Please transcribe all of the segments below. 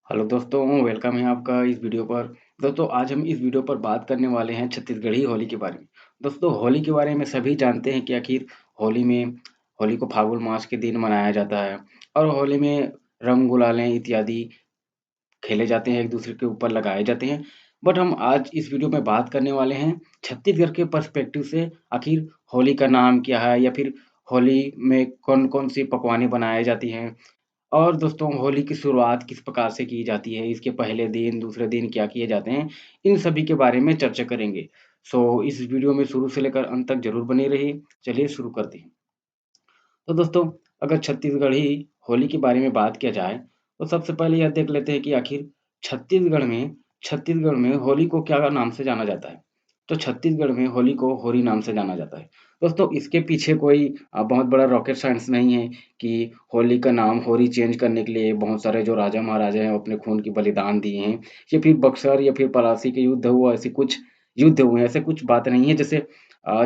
Hello दोस्तों, welcome है आपका इस वीडियो पर। दोस्तों आज हम इस वीडियो पर बात करने वाले हैं छत्तीसगढ़ी होली के बारे में। दोस्तों होली के बारे में सभी जानते हैं कि आखिर होली में होली को फाल्गुन मास के दिन मनाया जाता है और होली में रंग गुलालें इत्यादि खेले जाते हैं, एक दूसरे के ऊपर लगाए जाते हैं। बट हम आज इस वीडियो में बात करने वाले हैं छत्तीसगढ़ के पर्सपेक्टिव से। आखिर होली का नाम क्या है या फिर होली में कौन-कौन सी पकवानें बनाई जाती हैं और दोस्तों होली की शुरुआत किस प्रकार से की जाती है, इसके पहले दिन, दूसरे दिन क्या किए जाते हैं, इन सभी के बारे में चर्चा करेंगे। इस वीडियो में शुरू से लेकर अंत तक ज़रूर बने रहिए। चलिए शुरू करते हैं। तो दोस्तों अगर छत्तीसगढ़ी होली के बारे में बात किया जाए, तो सबसे पहले यह देख लेते हैं कि आखिर छत्तीसगढ़ में होली को क्या नाम से जाना जाता है। तो छत्तीसगढ़ में होली को होरी नाम से जाना जाता है। दोस्तों इसके पीछे कोई बहुत बड़ा रॉकेट साइंस नहीं है कि होली का नाम होरी चेंज करने के लिए बहुत सारे जो राजा महाराजा हैं, वो अपने खून की बलिदान दिए हैं या फिर बक्सर या फिर पलासी के युद्ध हुआ, ऐसे कुछ युद्ध हुए हैं, ऐसे कुछ बात नहीं है। जैसे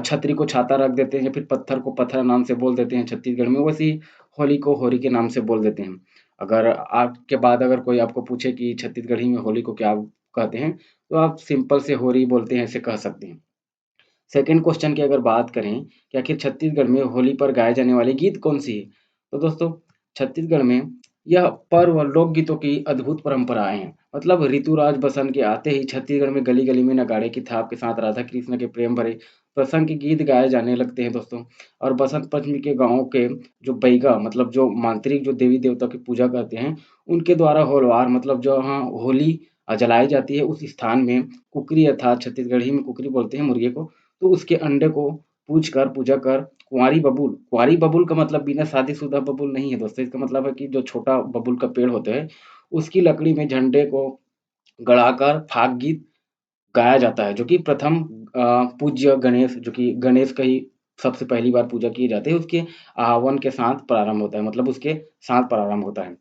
छतरी को छाता रख देते हैं या फिर पत्थर को पत्थर नाम से बोल देते हैं छत्तीसगढ़ में, वैसे ही होली को होरी के नाम से बोल देते हैं। अगर आज के बाद अगर कोई आपको पूछे कि छत्तीसगढ़ी में होली को क्या कहते हैं, तो आप सिंपल से होरी बोलते हैं, ऐसे कह सकते हैं। सेकंड क्वेश्चन की अगर बात करें कि आखिर छत्तीसगढ़ में होली पर गाए जाने वाले गीत कौन-सी है? तो दोस्तों छत्तीसगढ़ में यह पर्व और लोक गीतों की अद्भुत परंपराएँ हैं। मतलब ऋतुराज बसंत के आते ही छत्तीसगढ़ में गली-गली में नगाड़े की थाप के साथ राधा कृष्ण के प्रेम भरे प्रसंग के गीत गाए जाने लगते हैं दोस्तों। और बसंत पंचमी के गाँव के जो बैगा मतलब जो मांत्रिक जो देवी-देवता की पूजा करते हैं, उनके द्वारा होलवार मतलब जहाँ होली जलाई जाती है उस स्थान में कुकरी अर्थात छत्तीसगढ़ी में कुकरी बोलते हैं मुर्गे को, तो उसके अंडे को पूजा कर कुँवारी बबूल का मतलब बिना शादीशुदा बबूल नहीं है दोस्तों, इसका मतलब है कि जो छोटा बबूल का पेड़ होता है, उसकी लकड़ी में झंडे को गड़ाकर फाग गीत गाया जाता है, जो कि प्रथम पूज्य गणेश जो कि गणेश का ही सबसे पहली बार पूजा की जाती है, उसके आह्वान के साथ प्रारंभ होता है, मतलब उसके साथ प्रारंभ होता है।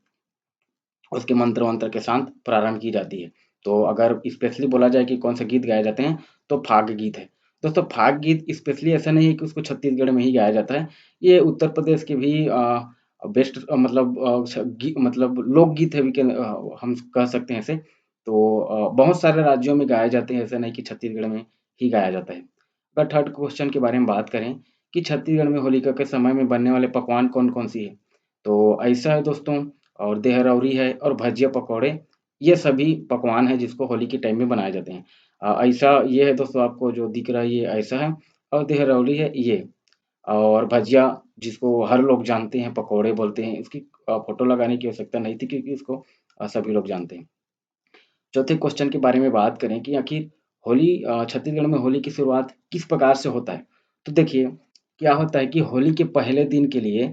उसके मंत्र-वंत्र के साथ प्रारंभ की जाती है। तो अगर स्पेशली बोला जाए कि कौन-से गीत गाए जाते हैं, तो फाग गीत है। दोस्तों फाग गीत स्पेशली ऐसा नहीं है कि उसको छत्तीसगढ़ में ही गाया जाता है। ये उत्तर प्रदेश के भी बेस्ट मतलब छ गी मतलब लोकगीत है हम कह सकते हैं इसे। तो बहुत सारे राज्यों में गाए जाते हैं, ऐसा नहीं कि छत्तीसगढ़ में ही गाया जाता है। अगर थर्ड क्वेश्चन के बारे में बात करें कि छत्तीसगढ़ में होलिका के समय में बनने वाले पकवान कौन-कौन सी है? तो ऐसा है दोस्तों और देहरौरी है और भजिया पकौड़े, ये सभी पकवान हैं जिसको होली के टाइम में बनाए जाते हैं। ऐसा ये है दोस्तों आपको जो दिख रहा है ये ऐसा है और देहरौली है ये और भजिया जिसको हर लोग जानते हैं, पकौड़े बोलते हैं, इसकी फ़ोटो लगाने की आवश्यकता नहीं थी क्योंकि इसको सभी लोग जानते हैं। चौथे क्वेश्चन के बारे में बात करें कि आखिर होली छत्तीसगढ़ में होली की शुरुआत किस प्रकार से होता है? तो देखिए, क्या होता है कि होली के पहले दिन के लिए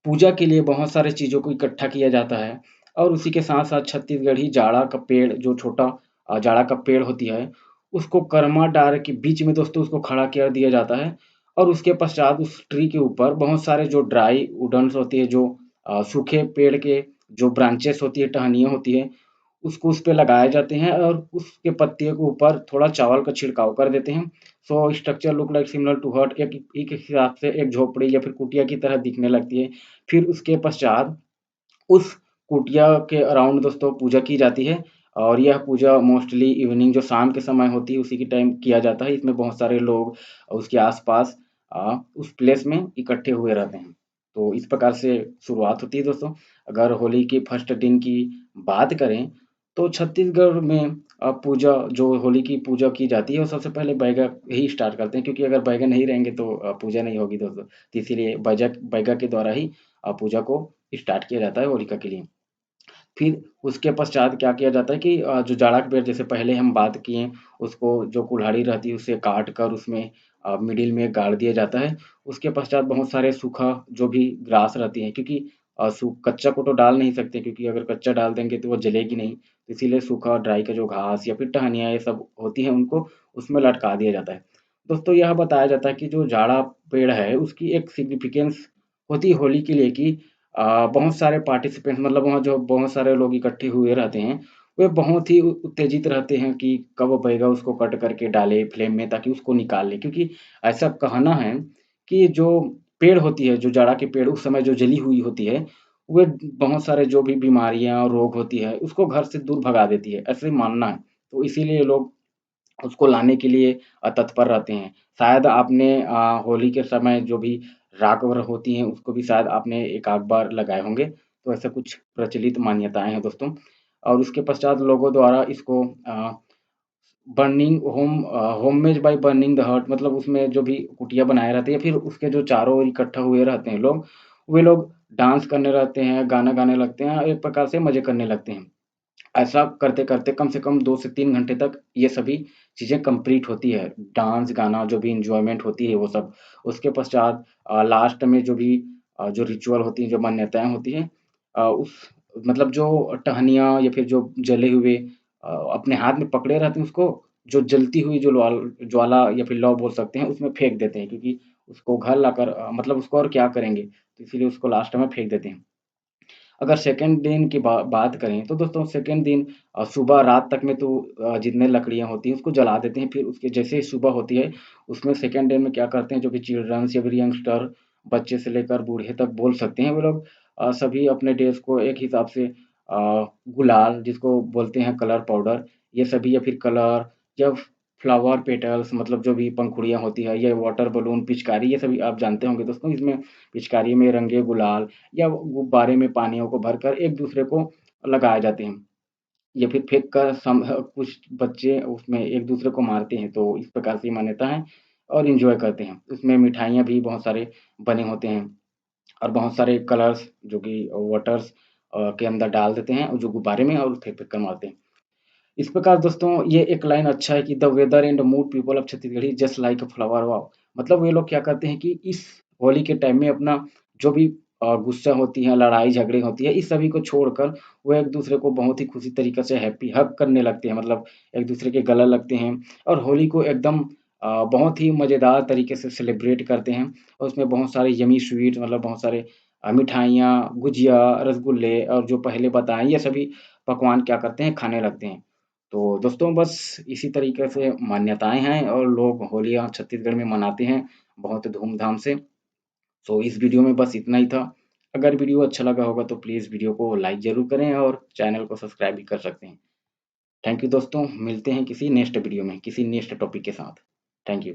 पूजा के लिए बहुत सारी चीज़ों को इकट्ठा किया जाता है और उसी के साथ-साथ छत्तीसगढ़ी जाड़ा का पेड़ जो छोटा जाड़ा का पेड़ होती है, उसको कर्मा डार के बीच में दोस्तों उसको खड़ा कर दिया जाता है और उसके पश्चात उस ट्री के ऊपर बहुत सारे जो ड्राई वुडन्स होती है, जो सूखे पेड़ के जो ब्रांचेस होती है, टहनियाँ होती है, उसको उस पे लगाए जाते हैं और उसके पत्तियों के ऊपर थोड़ा चावल का छिड़काव कर देते हैं। So structure look like similar to hut एक एक हिसाब से एक झोपड़ी या फिर कुटिया की तरह दिखने लगती है। फिर उसके पश्चात उस कुटिया के अराउंड दोस्तों पूजा की जाती है और यह पूजा मोस्टली इवनिंग जो शाम के समय होती है उसी के टाइम किया जाता है। इसमें बहुत सारे लोग उसके आस-पास उस प्लेस में इकट्ठे हुए रहते हैं। तो इस प्रकार से शुरुआत होती है दोस्तों। अगर होली के फर्स्ट दिन की बात करें तो छत्तीसगढ़ में पूजा जो होली की पूजा की जाती है वो सबसे पहले बैगा ही स्टार्ट करते हैं क्योंकि अगर बैगन नहीं रहेंगे तो पूजा नहीं होगी दोस्तों। तो इसीलिए बैगा के द्वारा ही पूजा को स्टार्ट किया जाता है होलिका के लिए। फिर उसके पश्चात क्या किया जाता है कि जो जाड़ा के पेड़ जैसे पहले हम बात किए, उसको जो कुल्हाड़ी रहती है उसे काट कर उसमें मिडिल में गाड़ दिया जाता है। उसके पश्चात बहुत सारे सूखा जो भी ग्रास रहती है क्योंकि सू कच्चा को तो डाल नहीं सकते क्योंकि अगर कच्चा डाल देंगे तो वो जलेगी नहीं। इसीलिए सूखा ड्राई का जो घास या फिर टहनियाँ ये सब होती हैं उनको उसमें लटका दिया जाता है। दोस्तों यह बताया जाता है कि जो जाड़ा पेड़ है उसकी एक सिग्निफिकेंस होती है होली के लिए कि बहुत सारे पार्टिसिपेंट्स मतलब वहाँ जो बहुत सारे लोग इकट्ठे हुए रहते हैं, वे बहुत ही उत्तेजित रहते हैं कि कब बहेगा उसको कट करके डाले फ्लेम में ताकि उसको निकाल लें। क्योंकि ऐसा कहना है कि जो पेड़ होती है, जो जाड़ा के पेड़ उस समय जो जली हुई होती है, वे बहुत सारे जो भी बीमारियाँ, रोग होती है, उसको घर से दूर भगा देती है, ऐसे मानना है। तो इसीलिए लोग उसको लाने के लिए तत्पर रहते हैं। शायद आपने होली के समय जो भी राख वगैरह होती हैं, उसको भी शायद आपने एक आध बार लगाए होंगे। तो ऐसा कुछ प्रचलित मान्यताएँ हैं दोस्तों। और उसके पश्चात लोगों द्वारा इसको homemade by burning the hurt, मतलब उसमें जो भी कुटिया बनाए रहते हैं, फिर उसके जो चारों ओर इकट्ठा हुए रहते हैं लोग, वे लोग डांस करने रहते हैं, गाना गाने लगते हैं, एक प्रकार से मज़े करने लगते हैं। ऐसा करते-करते कम से कम 2 से 3 घंटे तक ये सभी चीज़ें कंप्लीट होती है। डांस, गाना जो भी एन्जॉयमेंट होती है वो सब। उसके पश्चात लास्ट में जो भी जो रिचुअल होती है, जो मान्यताएँ होती हैं, उस मतलब जो टहनियाँ या फिर जो जले हुए अपने हाथ में पकड़े रहते हैं उसको, जो जलती हुई जो ज्वाला या फिर लौ बोल सकते हैं, उसमें फेंक देते हैं, क्योंकि उसको घर लाकर मतलब उसको और क्या करेंगे? तो इसीलिए उसको लास्ट में फेंक देते हैं। अगर सेकंड दिन की बात करें तो दोस्तों सेकंड दिन सुबह रात तक में तो जितने लकड़ियाँ होती हैं उसको जला देते हैं। फिर उसके जैसे ही सुबह होती है, उसमें सेकंड डे में क्या करते हैं, जो भी चिल्ड्रंस या फिर यंगस्टर, बच्चे से लेकर बूढ़े तक बोल सकते हैं, वो लोग सभी अपने डेज़ को एक हिसाब से गुलाल जिसको बोलते हैं कलर पाउडर, ये सभी या फिर कलर या फ्लावर पेटल्स, मतलब जो भी पंखुड़ियाँ होती है, ये वाटर बलून, पिचकारी, ये सभी आप जानते होंगे दोस्तों। इसमें पिचकारी में रंगे गुलाल या गुब्बारे में पानियों को भरकर एक-दूसरे को लगाए जाते हैं, या फिर फेंक कर कुछ बच्चे उसमें एक-दूसरे को मारते हैं, तो इस प्रकार की मान्यता है और एन्जॉय करते हैं। उसमें मिठाइयाँ भी बहुत सारे बने होते हैं और बहुत सारे कलर्स जो कि वाटर्स के अंदर डाल देते हैं और जो गुब्बारे में और फेंक-फेंक कर मारते हैं। इस प्रकार दोस्तों ये एक लाइन अच्छा है कि the weather and mood people of Chhattisgarh is just like a flower wow. मतलब वे लोग क्या करते हैं कि इस होली के टाइम में अपना जो भी गुस्सा होती है, लड़ाई झगड़े होती है, इस सभी को छोड़कर वो एक दूसरे को बहुत ही खुशी तरीके से हैप्पी हग करने लगते हैं, मतलब एक दूसरे के गले लगते हैं और होली को एकदम बहुत ही मज़ेदार तरीके से सेलिब्रेट करते हैं। और उसमें बहुत सारे यमी स्वीट, मतलब बहुत सारे मिठाइयाँ, गुजिया, रसगुल्ले और जो पहले बताए ये सभी पकवान क्या करते हैं, खाने लगते हैं। तो दोस्तों बस इसी तरीके से मान्यताएँ हैं और लोग होलियाँ छत्तीसगढ़ में मनाते हैं बहुत धूम-धाम से। सो इस वीडियो में बस इतना ही था। अगर वीडियो अच्छा लगा होगा तो प्लीज़ वीडियो को लाइक ज़रूर करें और चैनल को सब्सक्राइब भी कर सकते हैं। थैंक यू दोस्तों, मिलते हैं किसी नेक्स्ट वीडियो में, किसी नेक्स्ट टॉपिक के साथ। Thank you.